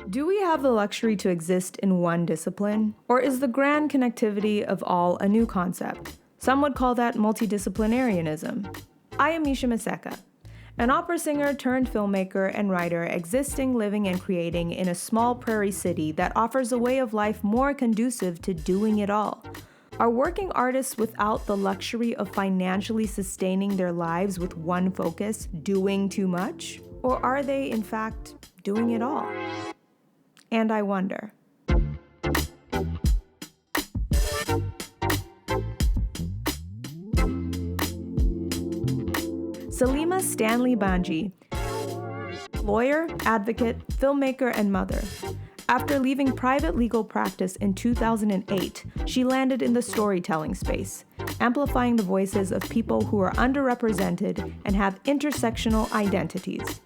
Do we have the luxury to exist in one discipline? Or is the grand connectivity of all a new concept? Some would call that multidisciplinarianism. I am Misha Maseka, an opera singer turned filmmaker and writer existing, living, and creating in a small prairie city that offers a way of life more conducive to doing it all. Are working artists without the luxury of financially sustaining their lives with one focus, doing too much? Or are they, in fact, doing it all? And I wonder. Salima Stanley-Bhanji, lawyer, advocate, filmmaker, and mother. After leaving private legal practice in 2008, she landed in the storytelling space, amplifying the voices of people who are underrepresented and have intersectional identities.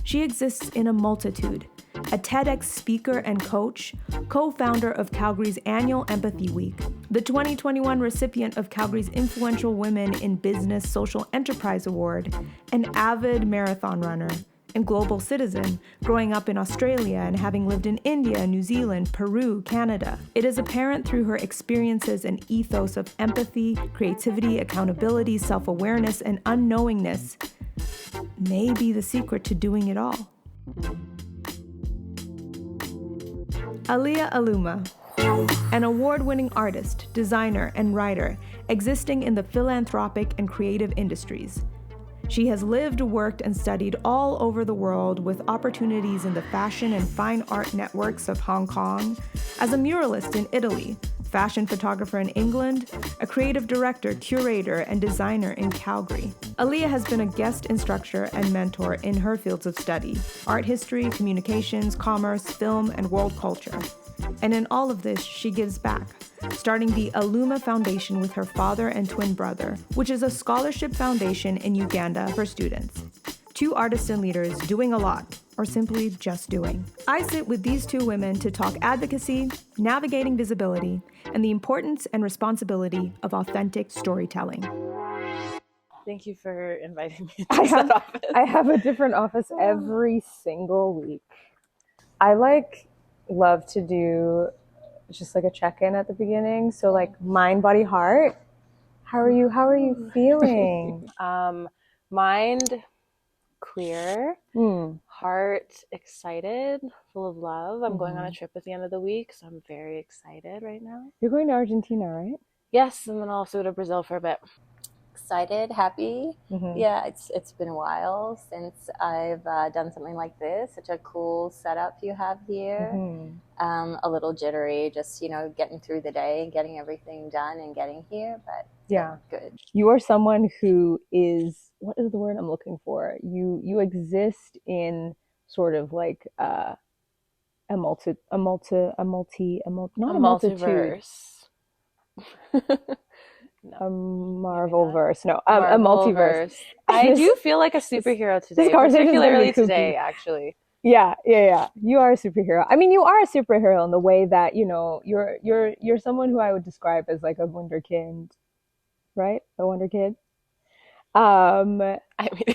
She exists in a multitude, a TEDx speaker and coach, co-founder of Calgary's annual Empathy Week, the 2021 recipient of Calgary's Influential Women in Business Social Enterprise Award, an avid marathon runner, and global citizen, growing up in Australia and having lived in India, New Zealand, Peru, Canada. It is apparent through her experiences and ethos of empathy, creativity, accountability, self-awareness, and unknowingness may be the secret to doing it all. Alia Aluma, an award-winning artist, designer, and writer existing in the philanthropic and creative industries. She has lived, worked, and studied all over the world with opportunities in the fashion and fine art networks of Hong Kong, as a muralist in Italy, fashion photographer in England, a creative director, curator, and designer in Calgary. Alia has been a guest instructor and mentor in her fields of study: art history, communications, commerce, film, and world culture. And in all of this, she gives back, starting the Aluma Foundation with her father and twin brother, which is a scholarship foundation in Uganda for students. Two artists and leaders doing a lot, or simply just doing. I sit with these two women to talk advocacy, navigating visibility, and the importance and responsibility of authentic storytelling. Thank you for inviting me to that office. I have a different office every single week. I love to do just like a check-in at the beginning. So like mind, body, heart. How are you feeling? Mind clear, heart excited, full of love. I'm going on a trip at the end of the week, so I'm very excited right now. You're going to Argentina, right? Yes, and then also to Brazil for a bit. Excited, happy. Yeah, it's been a while since I've done something like this. Such a cool setup you have here. A little jittery, just getting through the day and getting everything done and getting here, but yeah, good. You are someone who is, what is the word I'm looking for? You exist in sort of like not a multiverse. A Marvel verse. No, a multiverse. I do feel like a superhero today, particularly today, actually. Yeah. You are a superhero. I mean, you are a superhero in the way that, you're someone who I would describe as like a wunderkind, right? A wunderkid. I mean,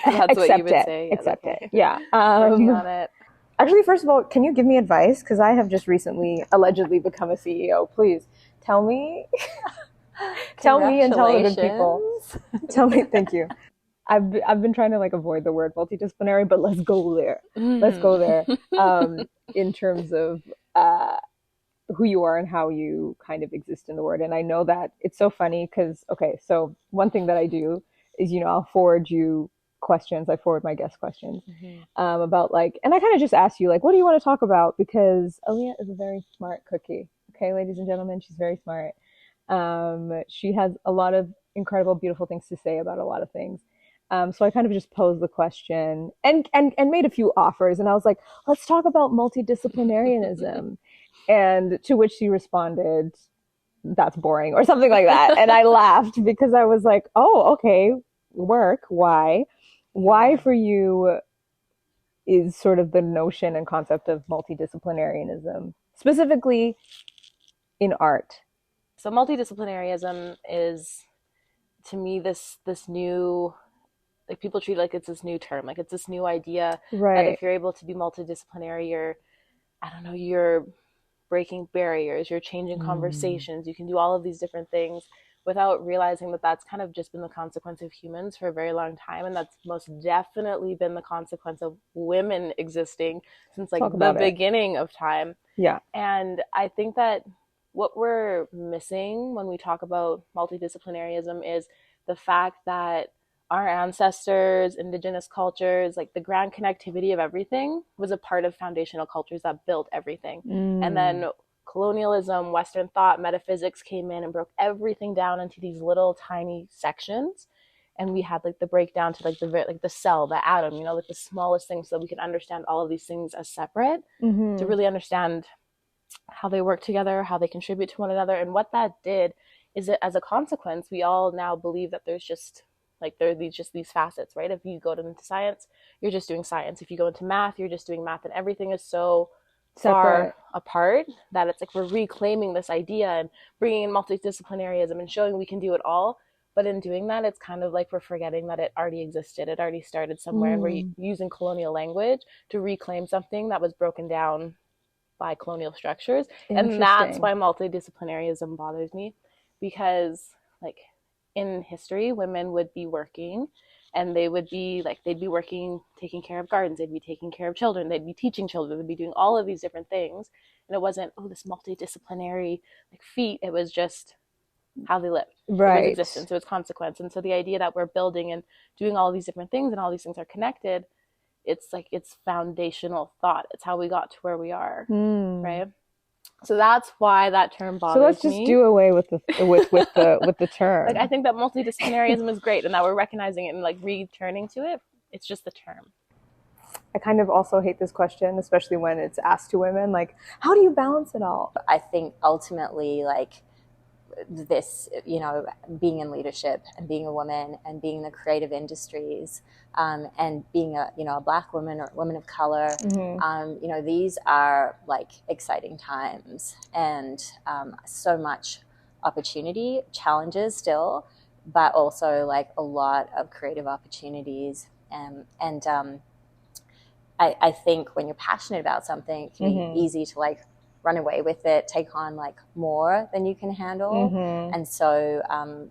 that's what you would say. Accept it. Yeah. Working on it. Actually, first of all, can you give me advice? Because I have just recently allegedly become a CEO. Please tell me. Tell me and tell the good people. Tell me, thank you. I've been trying to avoid the word multidisciplinary, but let's go there. Let's go there. In terms of who you are and how you kind of exist in the word. And I know that it's so funny because, so one thing that I do is, I'll forward you questions. I forward my guest questions about and I kind of just ask you what do you want to talk about? Because Alia is a very smart cookie. Okay, ladies and gentlemen, she's very smart. She has a lot of incredible, beautiful things to say about a lot of things. So I kind of just posed the question and made a few offers. And I was like, let's talk about multidisciplinarianism. And to which she responded, that's boring, or something like that. And I laughed because I was like, oh, okay, work. Why? Why for you is sort of the notion and concept of multidisciplinarianism, specifically in art? So multidisciplinarianism is, to me, this new, people treat it like it's this new term, it's this new idea that if you're able to be multidisciplinary, you're I don't know, you're breaking barriers, you're changing conversations, you can do all of these different things without realizing that that's kind of just been the consequence of humans for a very long time. And that's most definitely been the consequence of women existing since like the beginning of time. Yeah. And I think that what we're missing when we talk about multidisciplinarianism is the fact that our ancestors, indigenous cultures, like the grand connectivity of everything was a part of foundational cultures that built everything. And then colonialism, Western thought, metaphysics came in and broke everything down into these little tiny sections. And we had like the breakdown to like the cell, the atom, you know, like the smallest things, so that we can understand all of these things as separate, to really understand how they work together, how they contribute to one another. And what that did is that as a consequence, we all now believe that there's just like there are these facets, right? If you go into science, you're just doing science. If you go into math, you're just doing math, and everything is so far apart that it's like we're reclaiming this idea and bringing in multidisciplinarianism and showing we can do it all. But in doing that, it's kind of like we're forgetting that it already existed. It already started somewhere, and we're using colonial language to reclaim something that was broken down by colonial structures. And that's why multidisciplinarianism bothers me, because like in history, women would be working, and they'd be working, taking care of gardens, they'd be taking care of children, they'd be teaching children, they'd be doing all of these different things. And it wasn't, this multidisciplinary like feat. It was just how they lived. Right. It was existence. It was consequence. And so the idea that we're building and doing all these different things and all these things are connected, it's like it's foundational thought. It's how we got to where we are, right? So that's why that term bothers me. So let's just do away with the term. Like I think that multidisciplinarianism is great, and that we're recognizing it and like returning to it. It's just the term. I kind of also hate this question, especially when it's asked to women. Like, how do you balance it all? I think ultimately, like this, you know, being in leadership and being a woman and being in the creative industries, and being a Black woman or woman of color, you know, these are like exciting times, and so much opportunity, challenges still, but also like a lot of creative opportunities. I think when you're passionate about something, it can be easy to like run away with it, take on like more than you can handle. And so,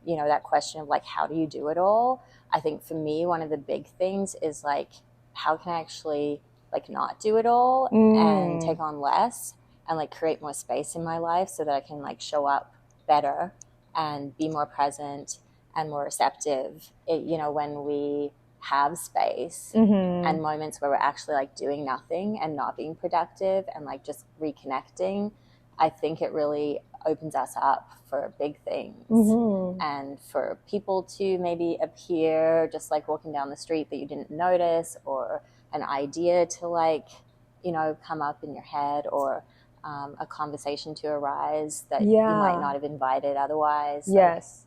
you know, that question of like, how do you do it all? I think for me, one of the big things is like, how can I actually like not do it all and take on less and like create more space in my life so that I can like show up better and be more present and more receptive, you know, when we have space and moments where we're actually like doing nothing and not being productive and like just reconnecting. I think it really opens us up for big things and for people to maybe appear just like walking down the street that you didn't notice, or an idea to like, you know, come up in your head, or a conversation to arise that you might not have invited otherwise. Yes.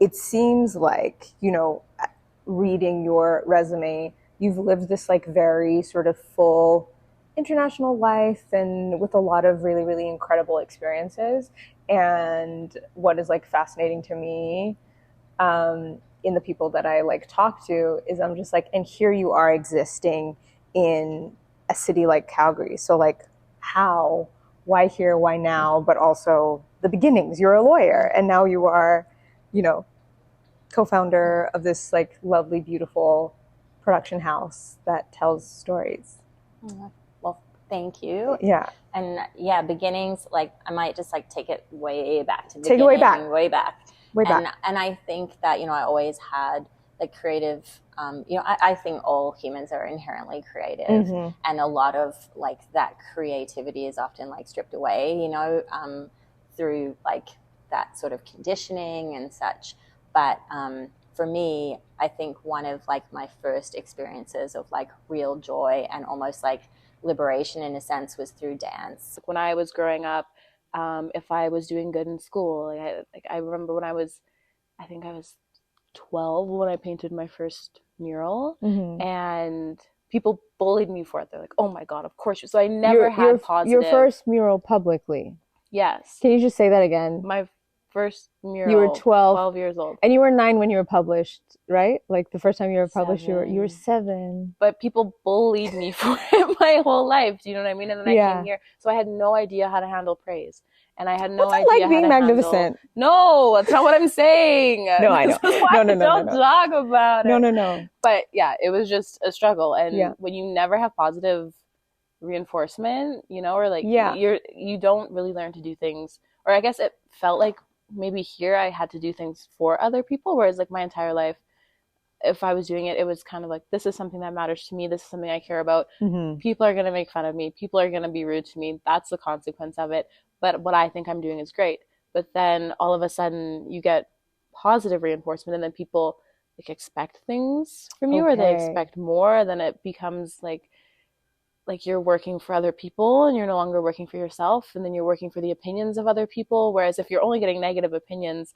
It seems like, you know, reading your resume, you've lived this like very sort of full international life and with a lot of really, really incredible experiences. And what is like fascinating to me in the people that I like talk to is I'm just like, and here you are existing in a city like Calgary. So like how, why here, why now, but also the beginnings. You're a lawyer and now you are, you know, co-founder of this like lovely, beautiful production house that tells stories. Well, thank you. Yeah. And yeah, beginnings, like I might just like take it way back to the beginning. Take it way back. Way back. And I think that, you know, I always had like creative, you know, I think all humans are inherently creative, and a lot of like that creativity is often like stripped away, you know, through like that sort of conditioning and such. But for me, I think one of like my first experiences of like real joy and almost like liberation in a sense was through dance. When I was growing up, if I was doing good in school, I remember when I was 12 when I painted my first mural, and people bullied me for it. They're like, "Oh my God, of course!" So I never had positive. Your first mural publicly. Yes. Can you just say that again? My first mural. You were 12 years old. And you were 9 when you were published, right? Like the first time you were published, 7. you were 7. But people bullied me for it my whole life. Do you know what I mean? And then I came here. So I had no idea how to handle praise. And I had no idea like how being to magnificent? No, that's not what I'm saying. No, I know. This is why No. Don't talk about it. No. But yeah, it was just a struggle. And when you never have positive reinforcement, you know, or like you don't really learn to do things. Or I guess it felt like maybe here I had to do things for other people, whereas like my entire life, if I was doing it, it was kind of like, this is something that matters to me. This is something I care about. People are going to make fun of me. People are going to be rude to me. That's the consequence of it. But what I think I'm doing is great. But then all of a sudden you get positive reinforcement, and then people like expect things from you, or they expect more. Then it becomes like you're working for other people and you're no longer working for yourself, and then you're working for the opinions of other people. Whereas if you're only getting negative opinions,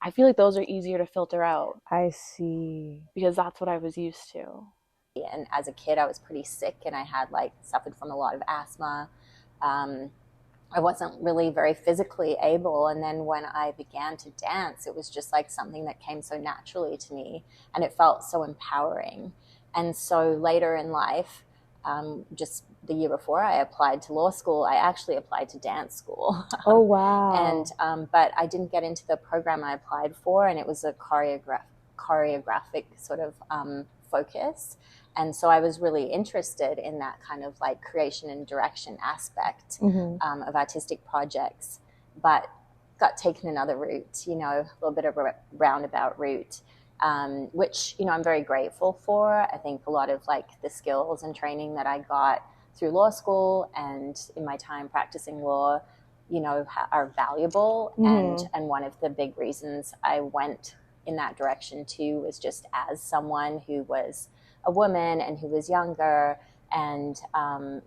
I feel like those are easier to filter out. I see. Because that's what I was used to. And as a kid, I was pretty sick, and I had suffered from a lot of asthma. I wasn't really very physically able. And then when I began to dance, it was just like something that came so naturally to me, and it felt so empowering. And so later in life, just the year before I applied to law school, I actually applied to dance school. Oh, wow. And but I didn't get into the program I applied for, and it was a choreographic sort of focus. And so I was really interested in that kind of like creation and direction aspect of artistic projects, but got taken another route, you know, a little bit of a roundabout route. Which, you know, I'm very grateful for. I think a lot of like the skills and training that I got through law school and in my time practicing law, you know, are valuable. And one of the big reasons I went in that direction too was just as someone who was a woman and who was younger, and,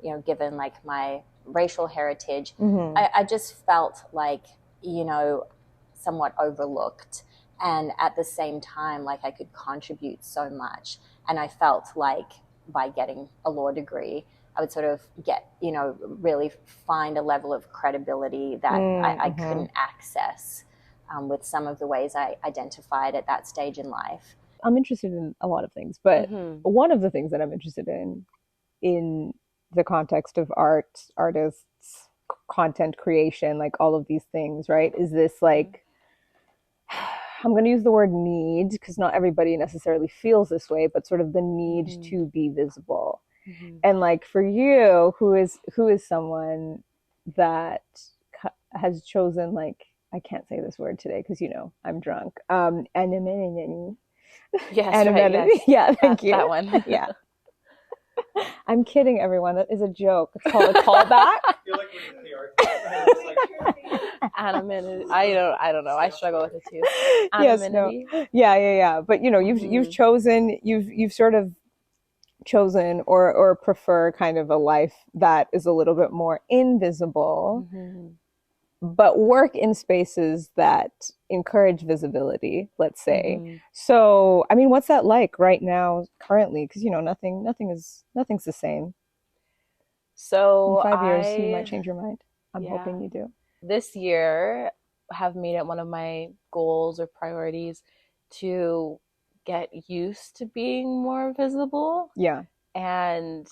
you know, given like my racial heritage, I just felt like, you know, somewhat overlooked. And at the same time, like I could contribute so much. And I felt like by getting a law degree, I would sort of get, you know, really find a level of credibility that I couldn't access with some of the ways I identified at that stage in life. I'm interested in a lot of things, but one of the things that I'm interested in the context of art, artists, content creation, like all of these things, right, is this like, I'm going to use the word need because not everybody necessarily feels this way, but sort of the need to be visible. And like for you, who is someone that has chosen, like, I can't say this word today because, you know, I'm drunk. Anonymity. Yes, anonymity. Right, yes. Yeah, thank you. That one. Yeah. I'm kidding, everyone. That is a joke. It's called a callback. I feel like we're in the art. Anonymity. I don't know. I struggle with it too. Anonymity. Yes, no. Yeah. But you know, you've chosen, you've sort of chosen or prefer kind of a life that is a little bit more invisible, but work in spaces that encourage visibility, let's say. So, I mean, what's that like right now, currently? Because, you know, nothing's the same. So in 5 years, you might change your mind. I'm hoping you do. This year, have made it one of my goals or priorities to get used to being more visible. Yeah. And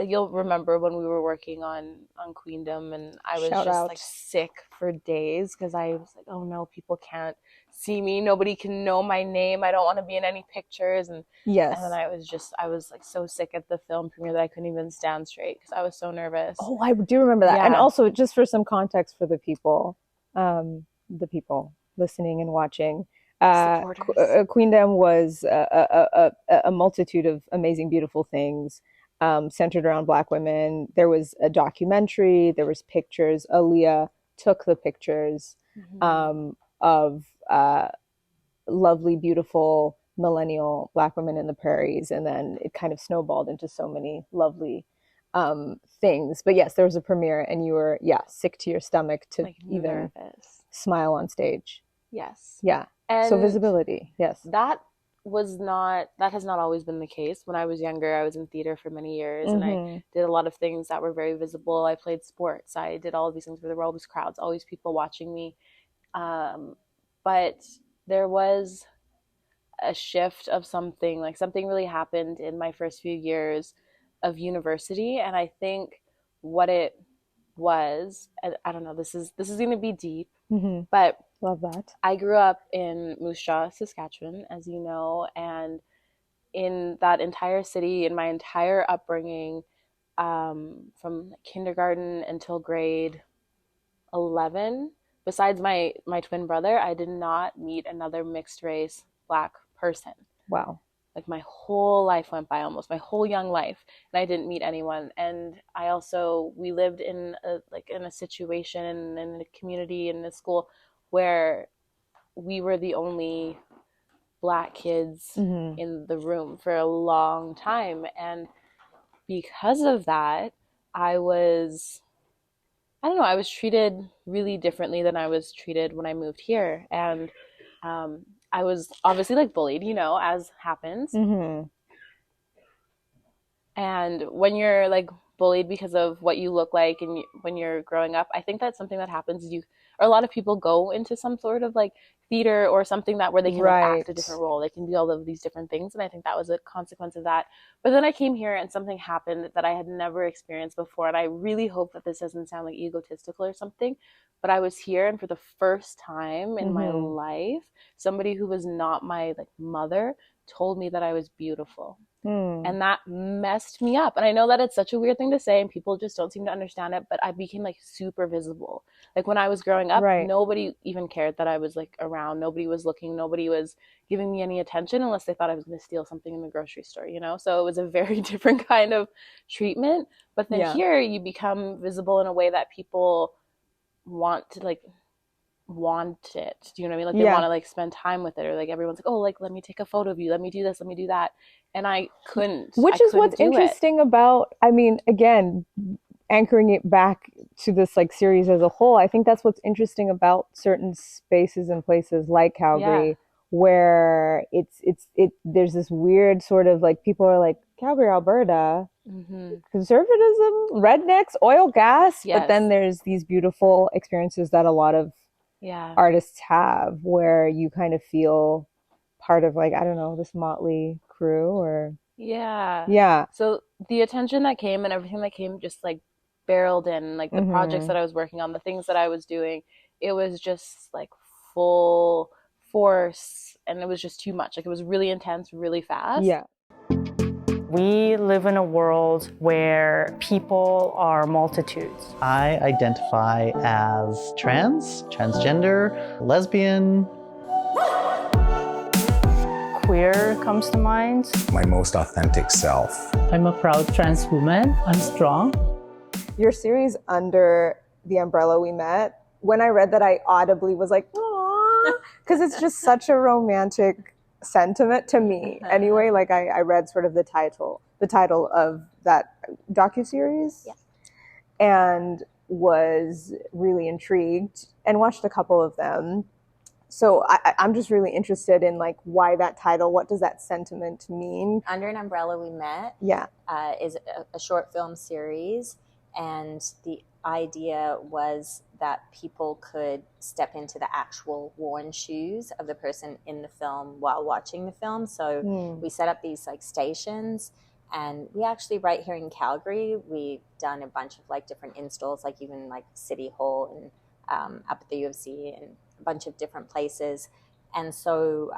you'll remember when we were working on Queendom, and I was like sick for days because I was like, oh no, people can't see me. Nobody can know my name. I don't want to be in any pictures. And yes. And then I was like so sick at the film premiere that I couldn't even stand straight because I was so nervous. Oh, I do remember that. Yeah. And also, just for some context for the people listening and watching, Queendom was a multitude of amazing, beautiful things. Centered around Black women. There was a documentary, there was pictures. Alia took the pictures of lovely, beautiful, millennial Black women in the prairies. And then it kind of snowballed into so many lovely things. But yes, there was a premiere and you were, sick to your stomach to like even smile on stage. Yes. Yeah. And so visibility. Yes. That has not always been the case. When I was younger, I was in theater for many years and I did a lot of things that were very visible. I played sports. I did all of these things where there were always crowds, always people watching me. But there was a shift of something, like something really happened in my first few years of university. And I think what it was, I don't know, this is going to be deep, but love that. I grew up in Moose Jaw, Saskatchewan, as you know, and in that entire city, in my entire upbringing, from kindergarten until grade 11, besides my twin brother, I did not meet another mixed race Black person. Wow. Like my whole life went by, almost my whole young life, and I didn't meet anyone. And we lived in a situation, in a community, in a school where we were the only Black kids in the room for a long time. And because of that, I was treated really differently than I was treated when I moved here. And I was obviously like bullied, as happens. And when you're like bullied because of what you look like, and when you're growing up, I think that's something that happens. Or a lot of people go into some sort of like theater or something where they can like, act a different role. They can be all of these different things. And I think that was a consequence of that. But then I came here and something happened that I had never experienced before. And I really hope that this doesn't sound like egotistical or something, but I was here, and for the first time in my life, somebody who was not my like mother told me that I was beautiful. And that messed me up. And I know that it's such a weird thing to say and people just don't seem to understand it, but I became like super visible. Like when I was growing up, nobody even cared that I was like around. Nobody was looking. Nobody was giving me any attention unless they thought I was going to steal something in the grocery store, So it was a very different kind of treatment. But then here you become visible in a way that people want it. Do you know what I mean? Like they want to like spend time with it, or like everyone's like, oh, like let me take a photo of you, let me do this, let me do that. And I couldn't. Which is what's interesting about, I mean, again, anchoring it back to this like series as a whole, I think that's what's interesting about certain spaces and places like Calgary, where there's this weird sort of like, people are like, Calgary, Alberta, conservatism, rednecks, oil, gas, but then there's these beautiful experiences that a lot of artists have, where you kind of feel part of like, I don't know, this motley crew, or so the attention that came and everything that came just like barreled in, like the projects that I was working on, the things that I was doing, it was just like full force, and it was just too much. Like it was really intense, really fast. We live in a world where people are multitudes. I identify as trans, transgender, lesbian. Queer comes to mind. My most authentic self. I'm a proud trans woman. I'm strong. Your series, Under the Umbrella We Met, when I read that, I audibly was like, aww, because it's just such a romantic sentiment to me. Anyway, like I read sort of the title of that docuseries and was really intrigued and watched a couple of them. So I'm just really interested in like why that title, what does that sentiment mean? Under an Umbrella We Met is a short film series, and the idea was that people could step into the actual worn shoes of the person in the film while watching the film. So we set up these like stations, and we actually, right here in Calgary, we've done a bunch of like different installs, like even like City Hall and up at the U of C and a bunch of different places. And so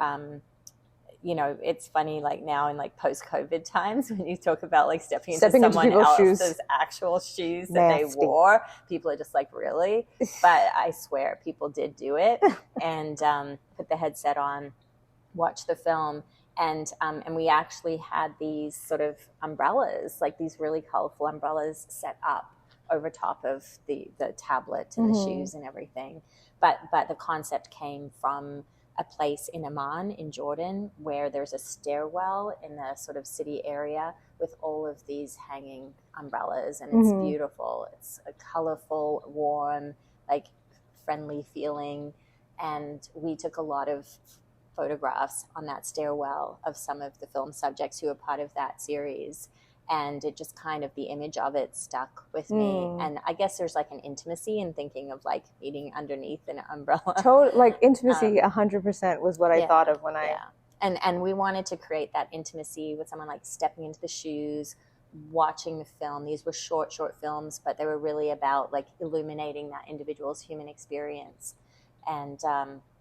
it's funny, like now in like post-COVID times, when you talk about like stepping into someone else's actual shoes that they wore, people are just like, really? But I swear people did do it and put the headset on, watch the film, and we actually had these sort of umbrellas, like these really colorful umbrellas set up over top of the tablet and the shoes and everything. But the concept came from a place in Amman in Jordan, where there's a stairwell in the sort of city area with all of these hanging umbrellas, and it's beautiful. It's a colorful, warm, like friendly feeling. And we took a lot of photographs on that stairwell of some of the film subjects who were part of that series. and it just kind of, the image of it stuck with me. And I guess there's like an intimacy in thinking of like eating underneath an umbrella. Like intimacy 100% was what I thought of when I and we wanted to create that intimacy with someone, like stepping into the shoes, watching the film. These were short films, but they were really about like illuminating that individual's human experience. And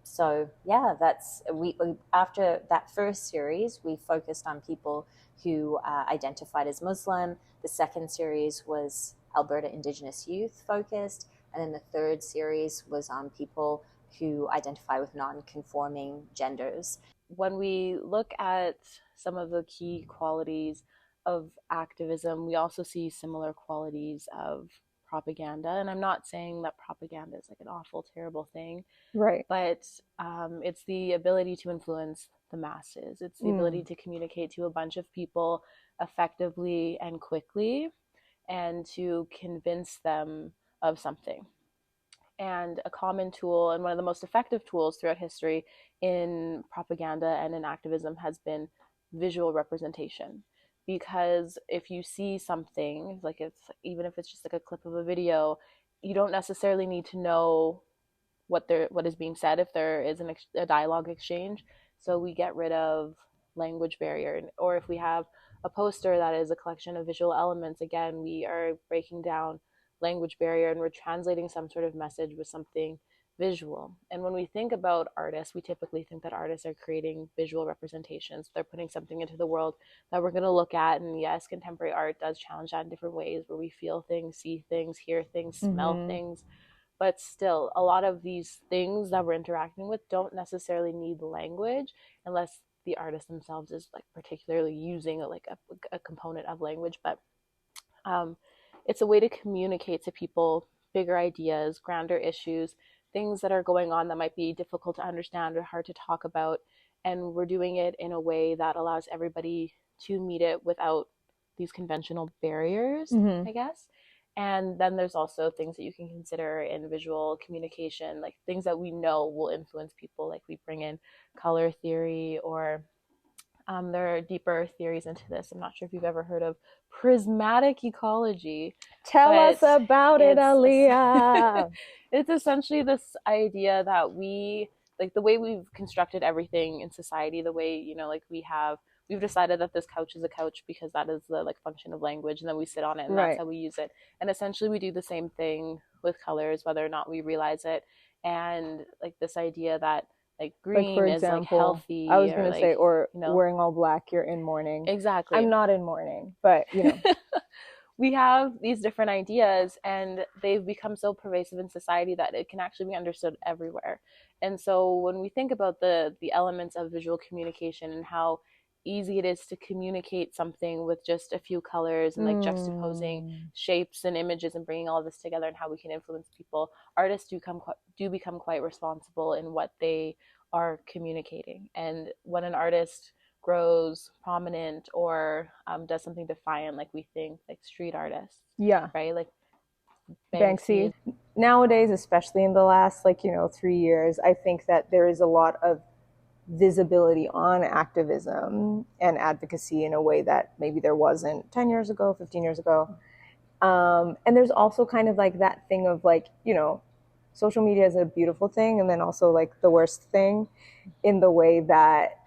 so yeah, that's we after that first series, we focused on people who identified as Muslim. The second series was Alberta Indigenous youth focused, and then the third series was on people who identify with non-conforming genders. When we look at some of the key qualities of activism, we also see similar qualities of propaganda. And I'm not saying that propaganda is like an awful, terrible thing, right? But it's the ability to influence the masses. It's the ability to communicate to a bunch of people effectively and quickly, and to convince them of something. And a common tool, and one of the most effective tools throughout history in propaganda and in activism, has been visual representation. Because if you see something, like even if it's just like a clip of a video, you don't necessarily need to know what is being said if there is a dialogue exchange. So we get rid of language barrier. Or if we have a poster that is a collection of visual elements, again, we are breaking down language barrier, and we're translating some sort of message with something visual. And when we think about artists, we typically think that artists are creating visual representations. They're putting something into the world that we're going to look at. And yes, contemporary art does challenge that in different ways, where we feel things, see things, hear things, smell things. But still, a lot of these things that we're interacting with don't necessarily need language, unless the artist themselves is like particularly using a component of language. But it's a way to communicate to people bigger ideas, grander issues, things that are going on that might be difficult to understand or hard to talk about. And we're doing it in a way that allows everybody to meet it without these conventional barriers, I guess. And then there's also things that you can consider in visual communication, like things that we know will influence people. Like we bring in color theory, or there are deeper theories into this. I'm not sure if you've ever heard of prismatic ecology. Tell us about it, Alia. It's essentially this idea that we, like the way we've constructed everything in society, the way, like we've decided that this couch is a couch because that is the like function of language, and then we sit on it, and that's how we use it. And essentially we do the same thing with colors, whether or not we realize it. And like this idea that like green, like, for example, is like healthy. I was going to say, or wearing all black, you're in mourning. Exactly. I'm not in mourning, but we have these different ideas, and they've become so pervasive in society that it can actually be understood everywhere. And so when we think about the elements of visual communication and how easy it is to communicate something with just a few colors and like juxtaposing shapes and images and bringing all of this together, and how we can influence people, artists do become quite responsible in what they are communicating. And when an artist grows prominent or does something defiant, like we think like street artists, right, like Banksy. Nowadays, especially in the last 3 years, I think that there is a lot of visibility on activism and advocacy in a way that maybe there wasn't 10 years ago, 15 years ago. And there's also kind of like that thing of social media is a beautiful thing, and then also like the worst thing, in the way that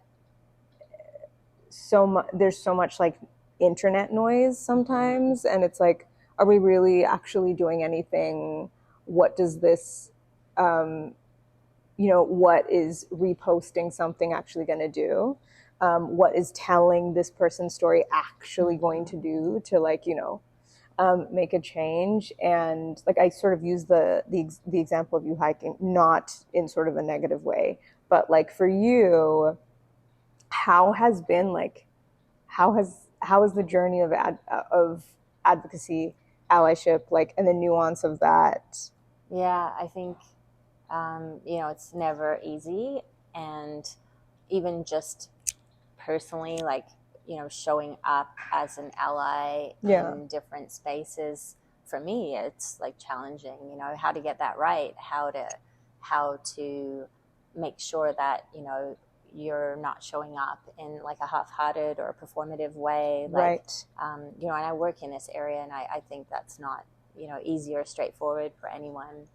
there's so much like internet noise sometimes, and it's like, are we really actually doing anything? What does this what is reposting something actually going to do? What is telling this person's story actually going to do to make a change? And like I sort of use the example of you hiking, not in sort of a negative way, but like for you, how has the journey of advocacy, allyship, and the nuance of that? Yeah, I think it's never easy, and even just personally, showing up as an ally in different spaces, for me, it's like challenging, how to get that right, how to make sure that, you're not showing up in like a half-hearted or a performative way. Like, right. You know, and I work in this area, and I think that's not, you know, easy or straightforward for anyone.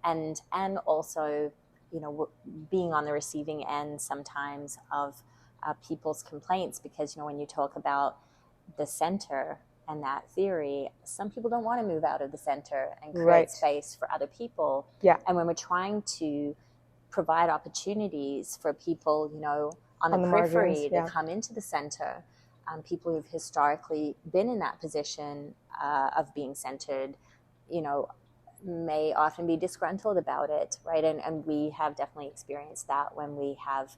And also, you know, being on the receiving end sometimes of people's complaints, because, you know, when you talk about the center and that theory, some people don't want to move out of the center and create Right. space for other people. Yeah. And when we're trying to provide opportunities for people, you know, on the periphery margins, yeah. to come into the center, people who've historically been in that position of being centered, you know, may often be disgruntled about it, right? And we have definitely experienced that when we have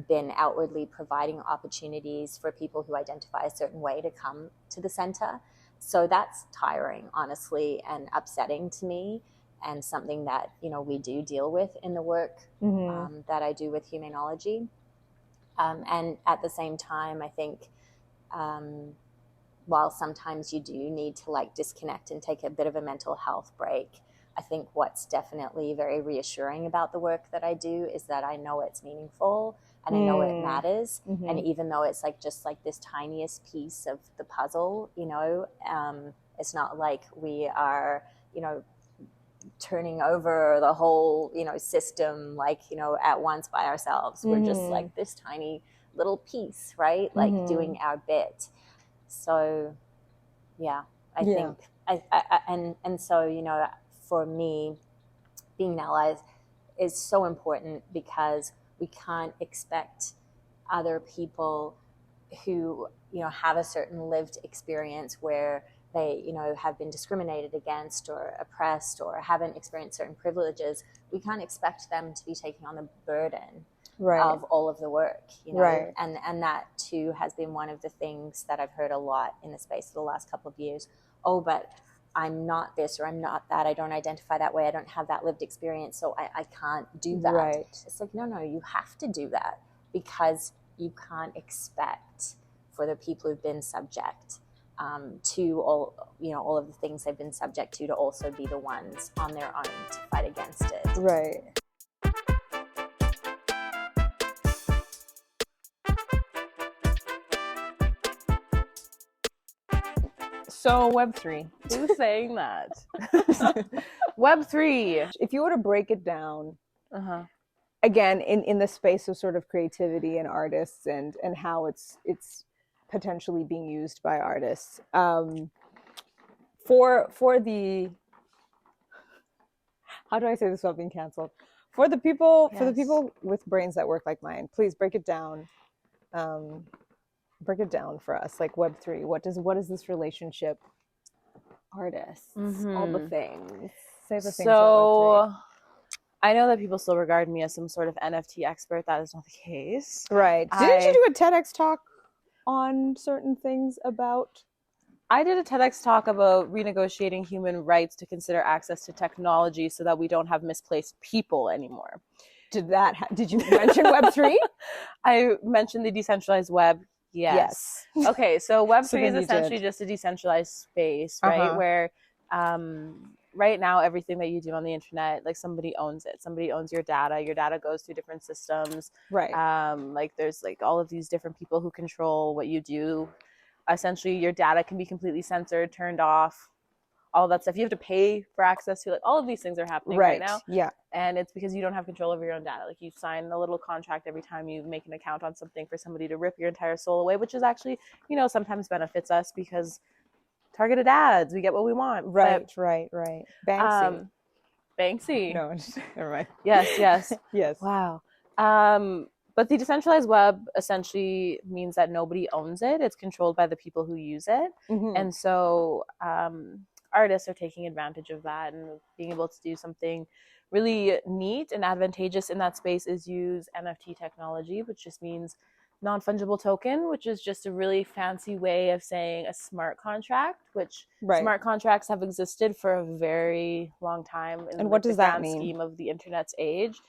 been outwardly providing opportunities for people who identify a certain way to come to the center. So that's tiring, honestly, and upsetting to me, and something that, you know, we do deal with in the work that I do with Humainologie. And at the same time, I think while sometimes you do need to like disconnect and take a bit of a mental health break, I think what's definitely very reassuring about the work that I do is that I know it's meaningful and I know it matters. And even though it's like just like this tiniest piece of the puzzle, you know, it's not like we are, you know, turning over the whole, you know, system, like, you know, at once by ourselves. We're just like this tiny little piece, right? Like doing our bit. So, yeah, I think, and so, you know, for me, being an ally is so important, because we can't expect other people who, you know, have a certain lived experience where they, you know, have been discriminated against or oppressed or haven't experienced certain privileges. We can't expect them to be taking on the burden of all of the work, you know, and that too has been one of the things that I've heard a lot in the space of the last couple of years. Oh, but I'm not this or I'm not that. I don't identify that way. I don't have that lived experience, so I can't do that. Right. It's like, no, you have to do that, because you can't expect for the people who've been subject to all, you know, all of the things they've been subject to also be the ones on their own to fight against it. Right. So Web3. Who's saying that? Web3. If you were to break it down, again, in the space of sort of creativity and artists and how it's potentially being used by artists, for the, how do I say this without being canceled? For the people with brains that work like mine, please break it down. Break it down for us, like Web3. What is this relationship? Artists, all the things. Say the things. So, I know that people still regard me as some sort of NFT expert. That is not the case. Right. Didn't you do a TEDx talk on certain things about? I did a TEDx talk about renegotiating human rights to consider access to technology so that we don't have misplaced people anymore. Did you mention Web3? I mentioned the decentralized web. Yes. Okay, so Web3 is essentially just a decentralized space, right? Where right now, everything that you do on the internet, like somebody owns it. Somebody owns your data. Your data goes through different systems. Right. Like there's like all of these different people who control what you do. Essentially, your data can be completely censored, turned off, all that stuff. You have to pay for access to, like, all of these things are happening right now. Yeah. And it's because you don't have control over your own data. Like, you sign a little contract every time you make an account on something for somebody to rip your entire soul away, which is actually, you know, sometimes benefits us because targeted ads, we get what we want. Right. Banksy. Banksy. No, never mind. Yes. Yes. Wow. But the decentralized web essentially means that nobody owns it. It's controlled by the people who use it. And so artists are taking advantage of that, and being able to do something really neat and advantageous in that space is use NFT technology, which just means non-fungible token, which is just a really fancy way of saying a smart contract, which smart contracts have existed for a very long time in what does that the mean? scheme of the internet's age.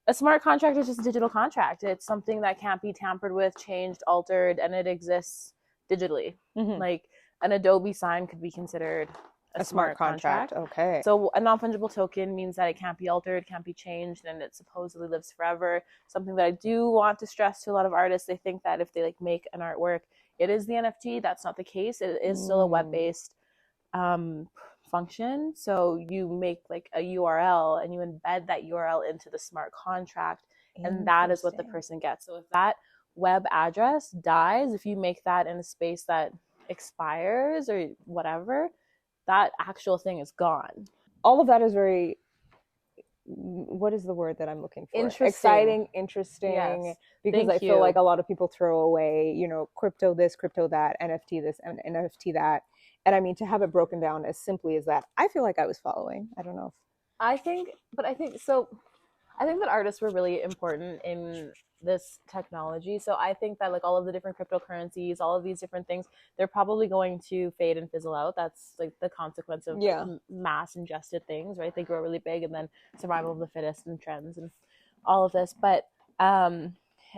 A smart contract is just a digital contract. It's something that can't be tampered with, changed, altered, and it exists digitally. Like an Adobe sign could be considered a smart contract. Okay. So a non-fungible token means that it can't be altered, can't be changed, and it supposedly lives forever. Something that I do want to stress to a lot of artists, they think that if they like make an artwork, it is the NFT. That's not the case. It is still a web-based function. So you make like a URL and you embed that URL into the smart contract, and that is what the person gets. So if that web address dies, if you make that in a space that expires or whatever, that actual thing is gone. All of that is very, what is the word that I'm looking for? Interesting. Exciting, interesting. Yes. Because I feel like a lot of people throw away, you know, crypto this, crypto that, NFT this, and NFT that. And I mean, to have it broken down as simply as that, I feel like I was following. I don't know if... I think that artists were really important in this technology. So I think that like all of the different cryptocurrencies, all of these different things, they're probably going to fade and fizzle out. That's like the consequence of mass ingested things, right? They grow really big, and then survival of the fittest and trends and all of this. But and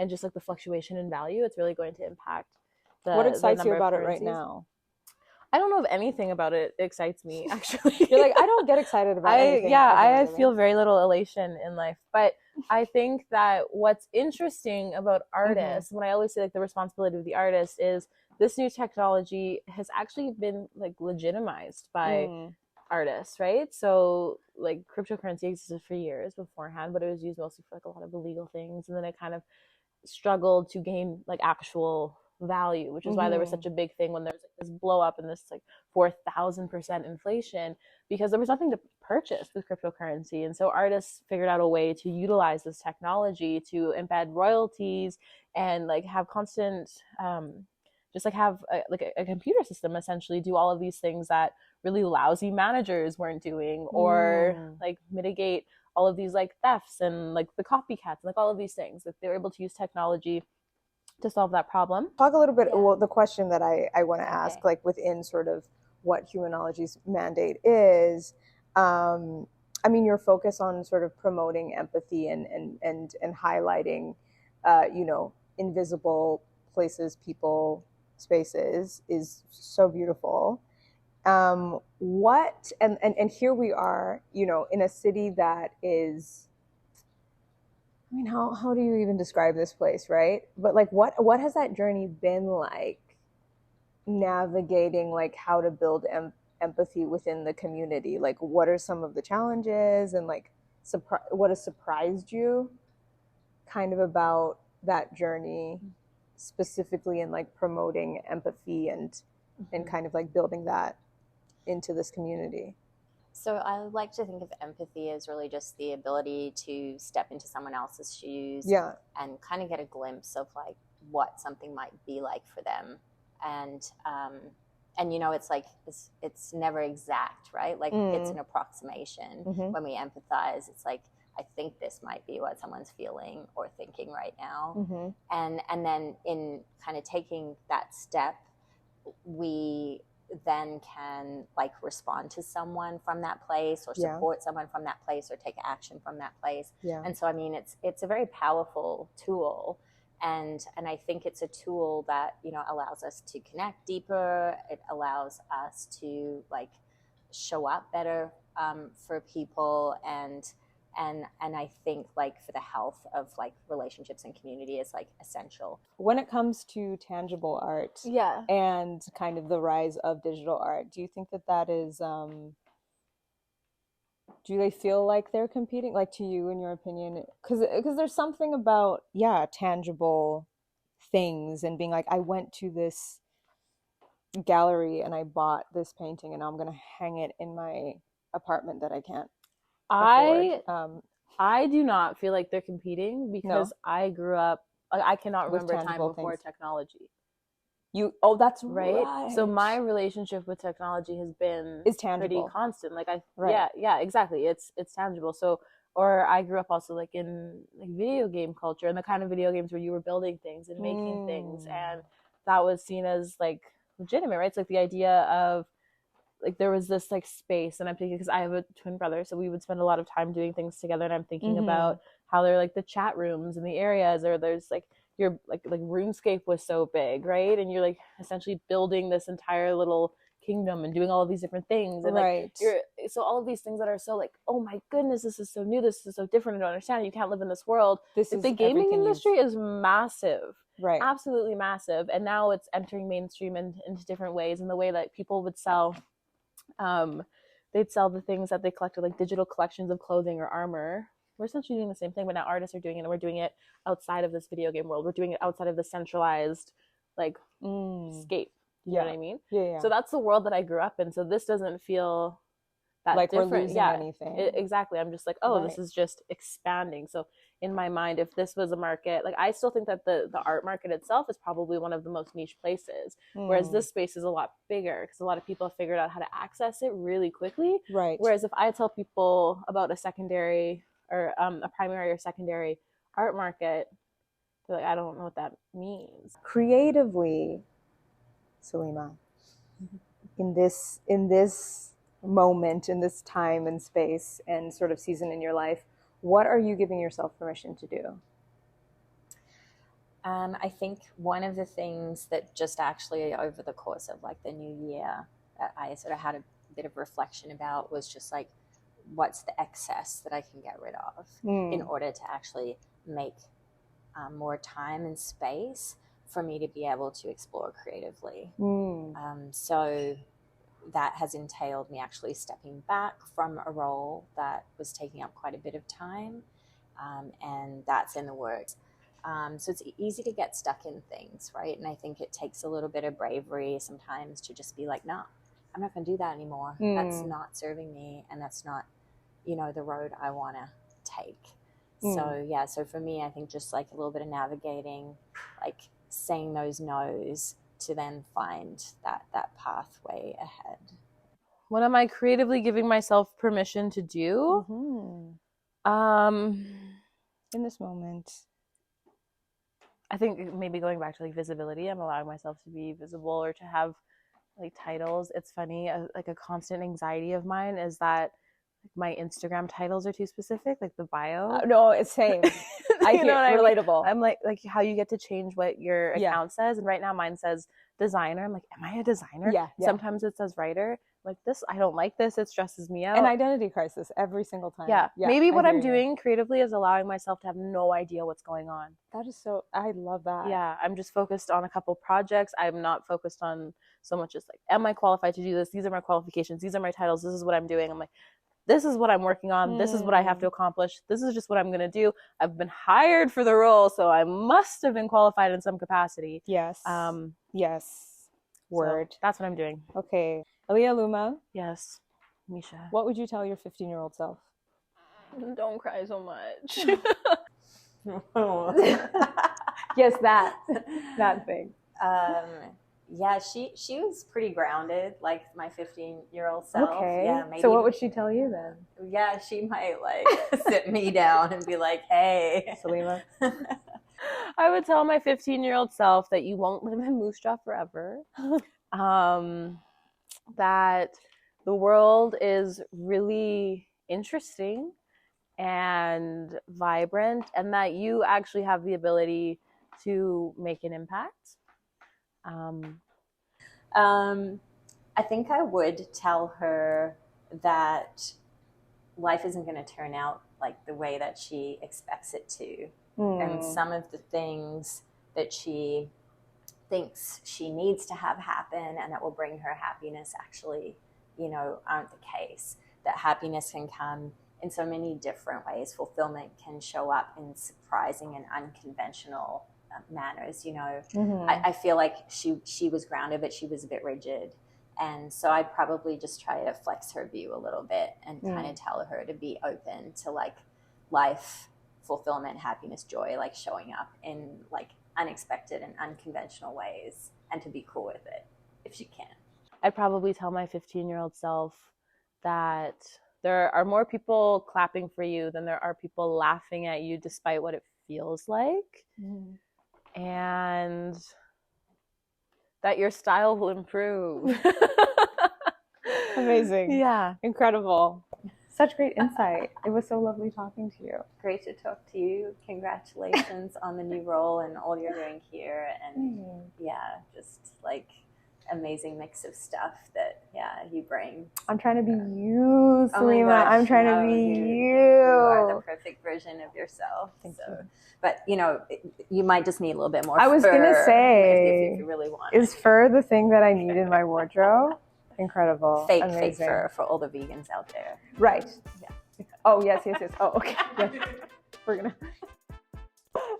just like the fluctuation in value, it's really going to impact what excites you about it right now? I don't know if anything about it excites me, actually. You're like, I don't get excited about anything. I feel very little elation in life. But I think that what's interesting about artists, when I always say like the responsibility of the artist, is this new technology has actually been like legitimized by artists, right? So like cryptocurrency existed for years beforehand, but it was used mostly for like a lot of illegal things. And then it kind of struggled to gain like actual value, which is why there was such a big thing when there's like this blow up and this like 4,000% inflation, because there was nothing to purchase with cryptocurrency. And so artists figured out a way to utilize this technology to embed royalties and like have constant just like have a computer system essentially do all of these things that really lousy managers weren't doing, or like mitigate all of these like thefts and like the copycats and like all of these things. Like they were able to use technology to solve that problem. Talk a little bit, well, the question that I want to ask, like within sort of what Humainologie's mandate is, I mean, your focus on sort of promoting empathy and highlighting, you know, invisible places, people, spaces is so beautiful. And here we are, you know, in a city that is, I mean, how do you even describe this place, right? But like, what has that journey been like, navigating like how to build empathy within the community? Like, what are some of the challenges, and like, what has surprised you kind of about that journey, specifically in like promoting empathy and kind of like building that into this community? So I like to think of empathy as really just the ability to step into someone else's shoes and kind of get a glimpse of like what something might be like for them. And you know, it's like, it's never exact, right? Like it's an approximation. When we empathize, it's like, I think this might be what someone's feeling or thinking right now. And then in kind of taking that step, we then can like respond to someone from that place, or support someone from that place, or take action from that place. And so I mean, it's a very powerful tool, and I think it's a tool that, you know, allows us to connect deeper. It allows us to like show up better for people, and I think like for the health of like relationships and community is like essential. When it comes to tangible art and kind of the rise of digital art, do you think that is, do they feel like they're competing, like, to you, in your opinion? Because there's something about, tangible things and being like, I went to this gallery and I bought this painting and now I'm going to hang it in my apartment that I can't afford. I do not feel like they're competing, because I grew up, I cannot remember a time before technology. That's right. So my relationship with technology has been pretty constant. Like exactly. It's tangible. So, or I grew up also like in like video game culture, and the kind of video games where you were building things and making things, and that was seen as like legitimate, right? It's like the idea of like there was this like space, and I'm thinking, because I have a twin brother, so we would spend a lot of time doing things together, and I'm thinking about how they're like the chat rooms in the areas, or there's like your like RuneScape was so big, right? And you're like essentially building this entire little kingdom and doing all of these different things. And like so all of these things that are so like, oh my goodness, this is so new, this is so different, I don't understand, you can't live in this world. The gaming industry is massive. Right. Absolutely massive. And now it's entering mainstream into different ways, in the way that people would sell they'd sell the things that they collected, like digital collections of clothing or armor. We're essentially doing the same thing, but now artists are doing it, and we're doing it outside of this video game world. We're doing it outside of the centralized like scape. You know what I mean? Yeah. So that's the world that I grew up in. So this doesn't feel that like different. We're losing anything. Exactly. I'm just like, this is just expanding. So in my mind, if this was a market, like I still think that the art market itself is probably one of the most niche places, whereas this space is a lot bigger because a lot of people have figured out how to access it really quickly. Right. Whereas if I tell people about a secondary or a primary or secondary art market, they're like, I don't know what that means. Creatively, Salima, in this moment, in this time and space and sort of season in your life, what are you giving yourself permission to do? I think one of the things that just actually over the course of like the new year, I sort of had a bit of reflection about was just like, what's the excess that I can get rid of in order to actually make more time and space for me to be able to explore creatively. So that has entailed me actually stepping back from a role that was taking up quite a bit of time, and that's in the works. So it's easy to get stuck in things, right? And I think it takes a little bit of bravery sometimes to just be like, no, I'm not going to do that anymore. That's not serving me, and that's not, the road I want to take. So yeah, so for me, I think just like a little bit of navigating, like saying those no's to then find that pathway ahead. What am I creatively giving myself permission to do? In this moment, I think maybe going back to like visibility, I'm allowing myself to be visible or to have like titles. It's funny, like a constant anxiety of mine is that my Instagram titles are too specific, like the bio. No, it's same. I know relatable. I'm like how you get to change what your account says, and right now mine says designer. I'm like, am I a designer? Yeah. Sometimes it says writer. I'm like, this, I don't like this. It stresses me out. An identity crisis every single time. Yeah. Maybe what I'm doing creatively is allowing myself to have no idea what's going on. That is so. I love that. Yeah. I'm just focused on a couple projects. I'm not focused on so much as like, am I qualified to do this? These are my qualifications. These are my titles. This is what I'm doing. I'm like, this is what I'm working on. This is what I have to accomplish. This is just what I'm going to do. I've been hired for the role, so I must have been qualified in some capacity. Yes. Yes. Word. So that's what I'm doing. Okay. Alia Aluma. Yes. Misha. What would you tell your 15-year-old self? Don't cry so much. Yes, that thing. Yeah, she was pretty grounded, like my 15-year-old self. Okay. Yeah, maybe. So what would she tell you then? Yeah, she might like sit me down and be like, hey, Salima. I would tell my 15-year-old self that you won't live in Moose Jaw forever. That the world is really interesting and vibrant, and that you actually have the ability to make an impact. I think I would tell her that life isn't going to turn out like the way that she expects it to. And some of the things that she thinks she needs to have happen and that will bring her happiness actually, aren't the case. That happiness can come in so many different ways. Fulfillment can show up in surprising and unconventional manners. I feel like she was grounded, but she was a bit rigid, and so I'd probably just try to flex her view a little bit and kind of tell her to be open to like life, fulfillment, happiness, joy, like showing up in like unexpected and unconventional ways, and to be cool with it if she can. I'd probably tell my 15-year-old self that there are more people clapping for you than there are people laughing at you, despite what it feels like. And that your style will improve. Amazing. Yeah. Incredible. Such great insight. It was so lovely talking to you. Great to talk to you. Congratulations on the new role and all you're doing here. And yeah, just like amazing mix of stuff that you bring. I'm trying to be you, Salima. Gosh, I'm trying to be you are the perfect version of yourself. Thank you. But you might just need a little bit more. I was gonna say, if you really want. Is fur the thing that I need in my wardrobe? Incredible. Fake Amazing. fur for all the vegans out there. Right. Yeah. Oh yes. Oh, okay. Yes. We're gonna.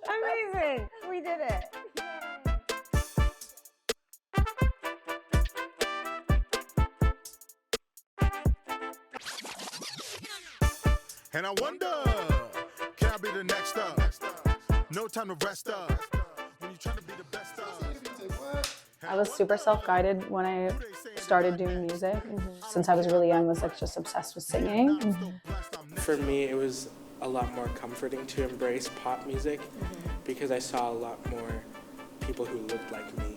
Amazing. We did it. And I wonder, can I be the next up? No time to rest up. When you're trying to be the best up. I was super self-guided when I started doing music. Since I was really young, I was like just obsessed with singing. For me, it was a lot more comforting to embrace pop music because I saw a lot more people who looked like me